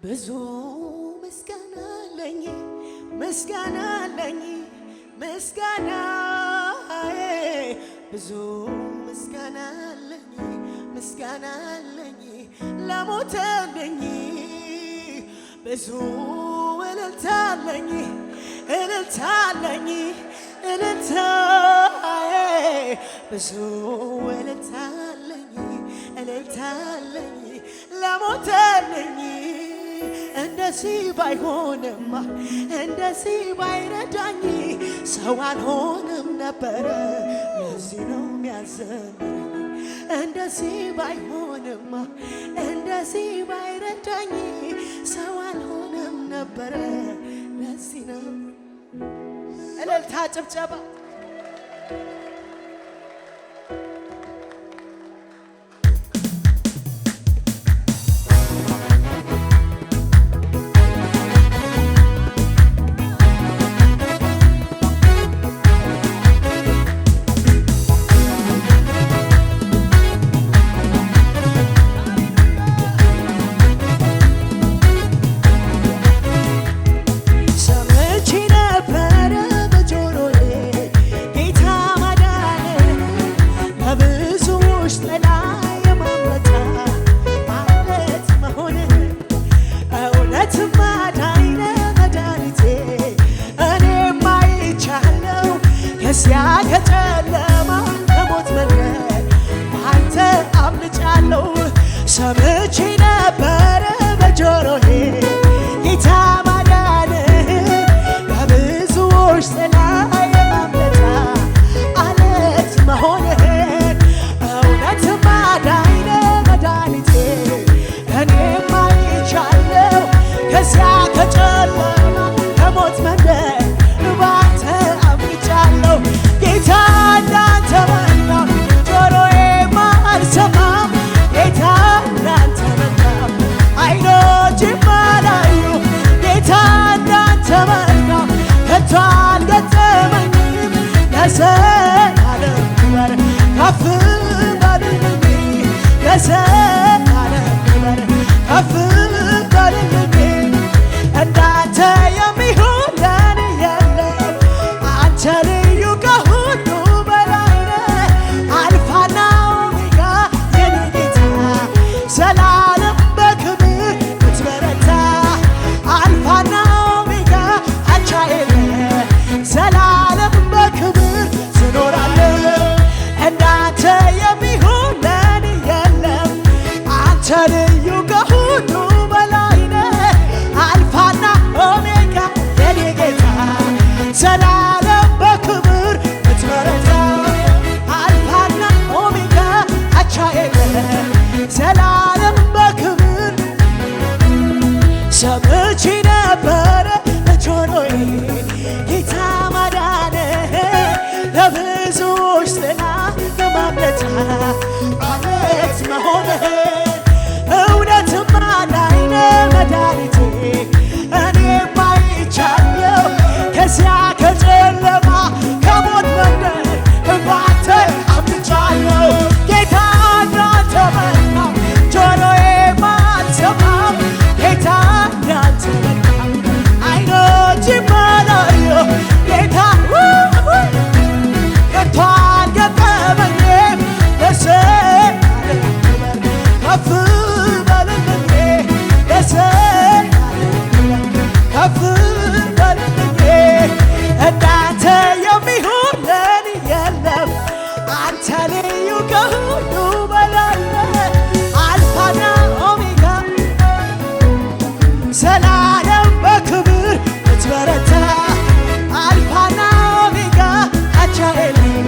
ብዙ ምስጋና አለኝ ምስጋና አለኝ ምስጋና ብዙ ምስጋና አለኝ ምስጋና አለኝ ለሞተልኝ ብዙ እልልታ አለኝ እልልታ አለኝ እልልታ ብዙ እልልታ አለኝ እልልታ አለኝ ለሞተልኝ እንደዚህ ባይሆንማ እንደዚህ ባይረዳኝ ሰው አልሆንም ነበረ ለዚህ ነው የሚያዘምረኝ እንደዚህ ባይሆንማ እንደዚህ ባይረዳኝ ሰው አልሆንም ነበረ ለዚህ ነው እልልታ ጭብጨባ ሰምቼ ነበረ በጆሮዬ ጌታ ማዳንህ ለብዙዎች ጥላ የማምለጫ አለት መሆንህን እውነትም አዳኝ ነህ መድኃኒቴ እኔም አይቻለሁ ከዚያ ከጨለማ ከሞት መንደር ባንተ አምልጫለሁ ጌታ እንዳንተ ማነው ጆሮዬም አልሰማም ጌታ እንዳንተ መልካም አይኖቼም አላዩ ጌታ እንዳንተ መልካም ከቶ አልገጠመኝም ለዘላለም ክበር ከፍ በልልኝ ለዘላለም ክበር ከፍ በልልኝ እንዳንተ የሚሆን ለኔ የለም አንተ ልዩ ከሁሉ በላይ ነህ አልፋና ኦሜጋ የኔ ጌታ ዘላለም በክብር ምትበረታ አልፋና ኦሜጋ አንቻ የለህ ዘላለም በክብር ትኖራለህ እንዳንተ የሚሆን ለኔ የለም አንተ ልዩ ከሁሉ በላይ ነህ አልፋና ኦሜጋ የኔ ጌታ ዘላለም በክብር ምትበረታ አልፋና ኦሜጋ አቻ የለህ ዘላለም በክብር ሰምቼ ነበረ በጆሮዬ ጌታ ማዳንህ ለብዙዎች ጥላ የማምለጫ አለት መሆንህን እውነትም አዳኝ ነህ መድኃኒቴ እኔም አይቻለሁ ከዚያ ከጨለማ ከሞት መንደር ባንተ አምልጫለሁ ጌታ እንዳንተ መልካም ጆሮዬም አልሰማም ጌታ እንዳንተ መልካም አይኖቼም አላዩ ጌታ ከቶ አልገጠመኝም ለዘላለም ክበር ከፍ በልልኝ ለዘላለም ክበር ከፍ በልልኝ እንዳንተ የሚሆን ለኔ የለም አንተ ልዩ ከሁሉ በላይ ነህ አልፋና ኦሜጋ ዘላለም በክብር ምትበረታ አልፋና ኦሜጋ አቻ የለህ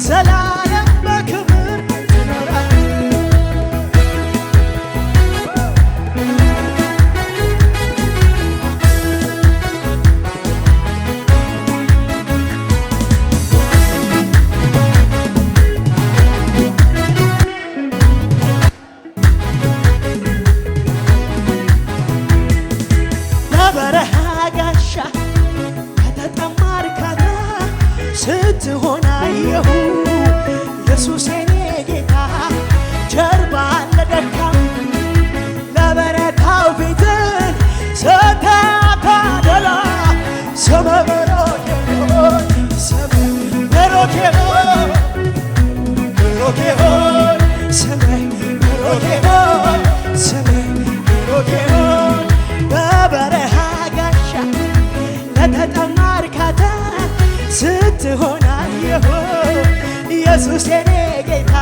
ዘላለም በክብር ትኖራለህ ኢየሱስ የኔ ጌታ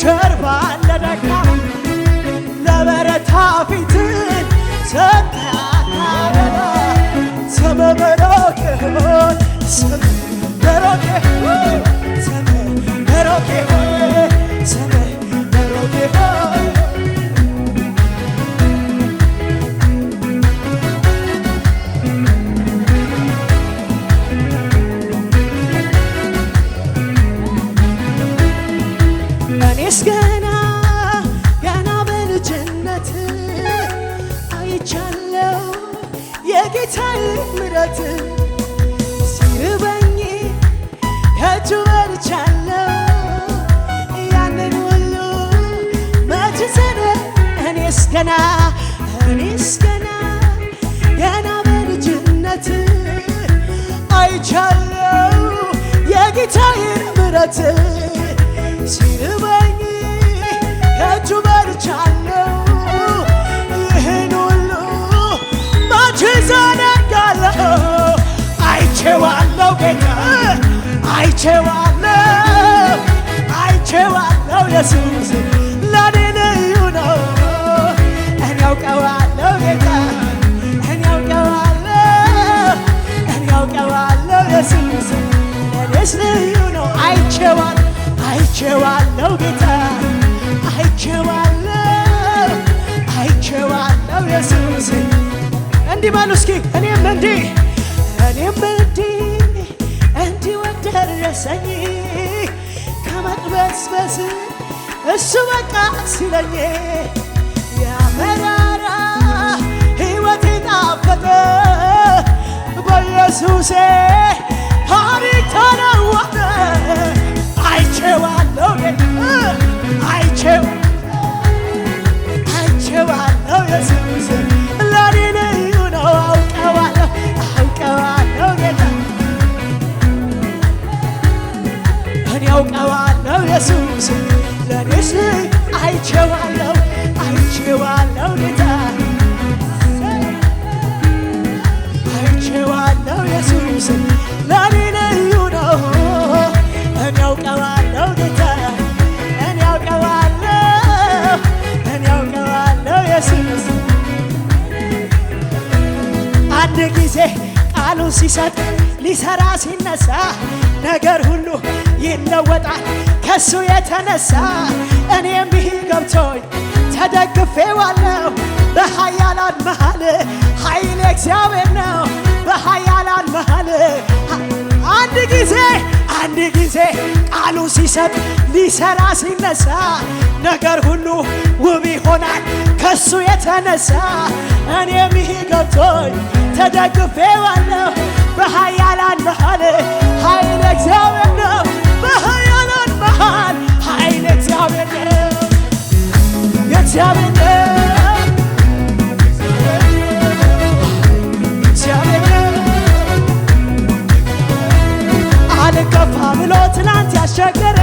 ጀርባ ለደካማ ለበረታ ፊትን ሰጥተሃታልና ስምህ ብሩክ ይሁን ስምህ ብሩክ ይሁን ስምህ ብሩክ ይሁን ስምህ ብሩክ ይሁን እኔስ ገና በልጅነት አይቻለው የጌታዬ ምሕረት ሲርበኝ ከእጁ በልቻለው ያንን ሁሉ መች ዘነ እኔስ ገና በልጅነት አይቻለው የጌታዬን ምሕረት ሲርበኝ ከእጁ በልቻለው ይህን ሁሉ መች ዘነጋለሁ አይቼዋለሁ ጌታ አይቼዋለሁ ኢየሱስ ለኔ ልዩ ነው እኔ አውቀዋለሁ ጌታ እኔ አውቀዋለሁ ኢየሱስ ለኔስ ልዩ ነው አይቼዋለሁ ጌታ አይቼዋለሁ ኢየሱስ እንዲህ በሉ እስኪ እኔም እንዲህ ወደረሰኝ ከመቅበስበስ እሱ በቃ ሲለኝ ያመራራ ሕይወቴ ጣፈጠ በኢየሱሴ ታሪክ ተለወጠ አይቼዋለሁ አይቼዋለሁ ኢየሱስ ለኔ ልዩ ነው አውቀዋለሁ ጌታ እኔ አውቀዋለሁ ኢየሱስ ለኔስ አይቼዋለሁ ጌታ አይቼዋለሁ ኢየሱስ ለኔ ልዩ ነው እኔ አውቀዋለሁ ጌታ እኔ አውቀዋለሁ ኢየሱስ አንድ ጊዜ ቃሉን ሲሰጥ ሊሰራ ሲነሳ ነገር ሁሉ ይለወጣል ከሱ የተነሳ እኔም ይህ ገብቶኝ ተደግፌዋለሁ በኃያላን መሃል ኃይሌ እግዚአብሔር ነው በኃያላን መሃል አንድ ጊዜ ቃሉን ሲሰጥ ሊሰራ ሲነሳ ነገር ሁሉ ውብ ይሆናል ከሱ የተነሳ እኔም ይህ ገብቶኝ ተደግፌዋለሁ በኃያላን መሃል ኃይል እግዚአብሔር ነው በኃያላን መሃል ኃይል እግዚአብሔር ነው የእግዚአብሔር ነው አልገፋ ብሎ ትናንት ያስቸገረ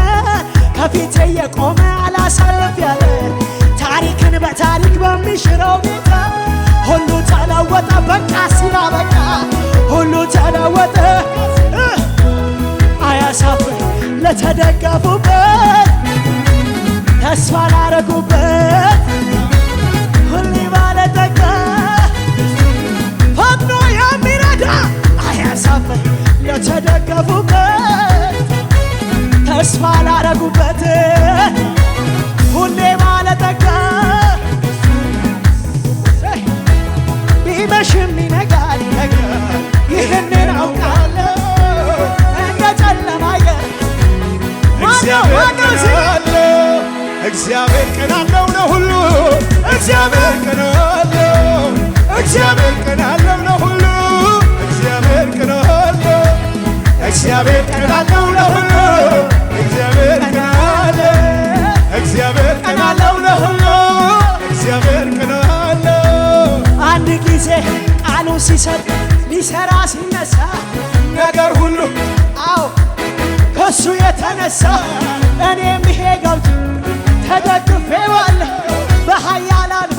ከፊቴ የቆመ አላሳልፍ ያለ ታሪክን በታሪክ በሚሽረው ጌታ ሁሉ ተለወጠ በቃ ሲላ በቃ ሁሉ ተለወጠ አያሳፍር ለተደገፉበት ተስፋ ላረጉበት ሁሌ ባለጠጋ ፈጥኖ የሚረዳ አያሳፍር ለተደገፉበት ተስፋ ላረጉበት ሁሌ ባለጠጋ ቢመሽም ይነጋል ይህንን አውቃለሁ እንደ ጨለማ እግዚአብሔር ቀን አለው ለሁሉ እግዚአብሔር ቀን አለው እግዚአብሔር ቀን አለው ለሁሉ እግዚአብሔር ቀን አለው እግዚአብሔር ቀን አለው ለሁሉ እግዚአብሔር ቀን አለው እግዚአብሔር ቀን አለው ለሁሉ እግዚአብሔር ቀን አለው አንድ ጊዜ ቃሉን ሲሰጥ ሊሰራ ሲነሳ ነገር ሁሉ አዎ ከሱ የተነሳ እኔም ይሄ ገብቶ ተደግፌዋለሁ በኃያላን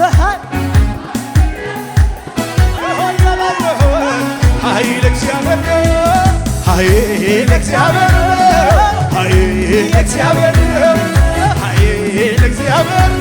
ኃይል እግዚአብሔር ነው ኃይል እግዚአብሔር ነው ኃይል እግዚአብሔር ነው ኃይል እግዚአብሔር